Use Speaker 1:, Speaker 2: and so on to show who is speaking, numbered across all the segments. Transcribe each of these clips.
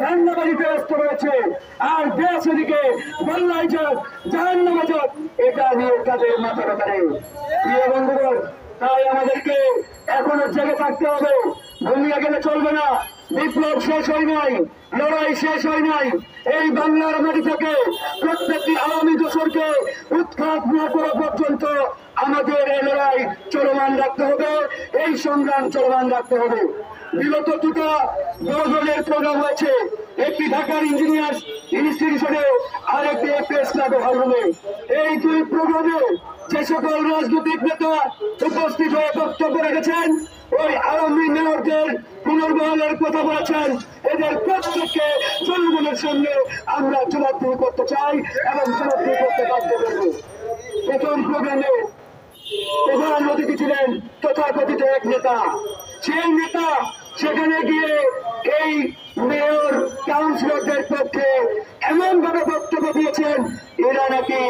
Speaker 1: ধান্দাবাজিতে ব্যস্ত রয়েছে, আর দেশ এদিকে বাংলায় যাক জাহান্নামে যাক, এটা নিয়ে তাদের মাথা ব্যথা নেই। প্রিয় বন্ধুগণ, তাই আমাদেরকে এখনো জেগে থাকতে হবে, ঘুমিয়ে গেলে চলবে না। বিপ্লব শেষ হয় নাই, লড়াই শেষ হয় নাই। এই বাংলার মাটি থেকে প্রত্যেকটি আওয়ামী দোসরকে উৎখাত না করা পর্যন্ত আমাদের এই লড়াই চলমান রাখতে হবে, এই সংগ্রাম চলমান রাখতে হবে। বিগত দুটো দলের প্রোগ্রাম হয়েছে, একটি ঢাকার ইঞ্জিনিয়ার্স ইনস্টিটিউশনে আর একটি প্রেস ক্লাবে হলরুমে। এই দুই প্রোগ্রামে যে সকল রাজনৈতিক নেতা উপস্থিত হয়ে বক্তব্য রেখেছেন, ওই আওয়ামী মেয়রদের পুনর্বহালের কথা বলেছেন, এদের প্রত্যেককে জনগণের সামনে আমরা জবাবদিহি করতে চাই এবং জবাবদিহি করতে বাধ্য করব। প্রথম প্রোগ্রামে প্রধান অতিথি ছিলেন তথাকথিত এক নেতা। সেই নেতা সেখানে গিয়ে এই মেয়র কাউন্সিলরদের পক্ষে এমন ভাবে বক্তব্য দিয়েছেন, এরা নাকি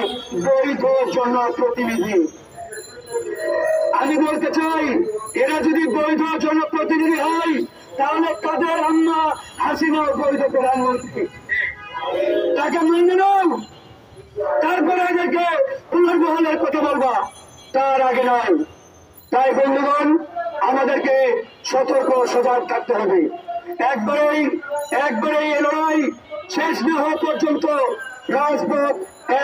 Speaker 1: বৈধ জনপ্রতিনিধি। আমি বলতে চাই, এরা যদি বৈধ জনপ্রতিনিধি হয়, তাহলে তাদের আম্মা হাসিনা বৈধ প্রধানমন্ত্রী, তাকে মেনে নাও, তারপরে এদেরকে পুনর্বহালের কথা বলবা, তার আগে নয়। তাই বন্ধুগণ, আমাদেরকে সতর্ক সজাগ থাকতে হবে। একবারেই এই লড়াই শেষ না হওয়া পর্যন্ত রাজপথ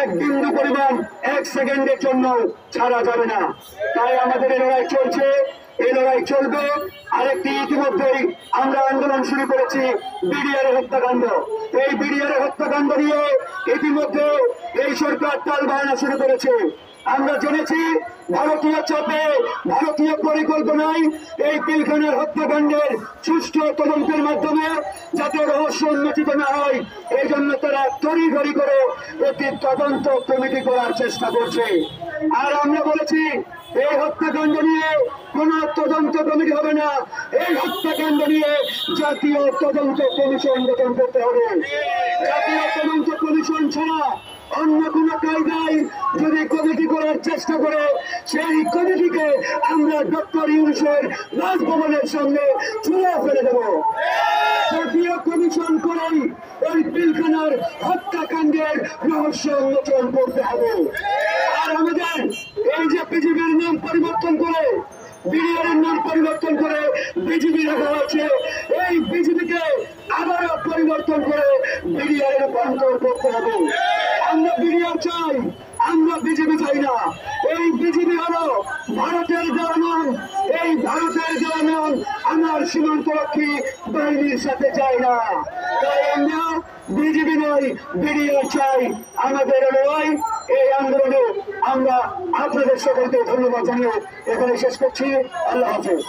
Speaker 1: এক বিন্দু পরিমাণ এক সেকেন্ডের জন্য ছাড়া যাবে না। তাই আমাদের এই লড়াই চলছে, এই লড়াই চলবে। আরেকটি ইতিমধ্যেই আমরা আন্দোলন শুরু করেছি বিডিআর হত্যাকাণ্ড। এই বিডিআর হত্যাকাণ্ড নিয়ে ইতিমধ্যে এই সরকার টালবাহানা শুরু করেছে। আমরা জেনেছি ভারতীয় চাপে, ভারতীয় পরিকল্পনায় এই পিলখানার হত্যাকাণ্ডের সুষ্ঠু তদন্তের মাধ্যমে যাতে রহস্য উন্মোচিত না হয়, এই জন্য তারা তড়িঘড়ি করে একটি তদন্ত কমিটি করার চেষ্টা করছে। আর আমরা বলেছি, এই হত্যাকাণ্ড নিয়ে কোন তদন্ত কমিটি হবে না, এই হত্যাকাণ্ড নিয়ে জাতীয় তদন্ত কমিশন গঠন করতে হবে। জাতীয় তদন্ত কমিশন ছাড়া অন্য কোন কায়দায় যদি কমিটি করার চেষ্টা করে, সেই কমিটিকে আমরা ডক্টর ইউনূসের রাজভবনের সামনে ছুঁড়ে ফেলে দেব। জাতীয় কমিশন করেই ওই পিলখানার হত্যাকাণ্ডের রহস্য উন্মোচন করতে হবে। আর আমাদের এই যে বিজেপির নাম পরিবর্তন করে, বিডিআর নাম পরিবর্তন করে বিজেপি রাখা হয়েছে, এই বিজেপিকে আবারও পরিবর্তন করে বিডিআর রূপান্তর করতে হবে। আমরা বিডিআর চাই, আমরা বিজেপি চাই না। এই বিজেপি হলো ভারতের দেওয়া নাম, এই ভারতের দেওয়া নাম আমার সীমান্তরক্ষী বাহিনীর সাথে যায় না। তাই আমরা বিজেপি নয়, বিডিআর চাই। আমাদের লড়াই, এই আন্দোলনে আমরা আপনাদের সকলকে ধন্যবাদ জানিয়ে এখানে শেষ করছি। আল্লাহ হাফেজ।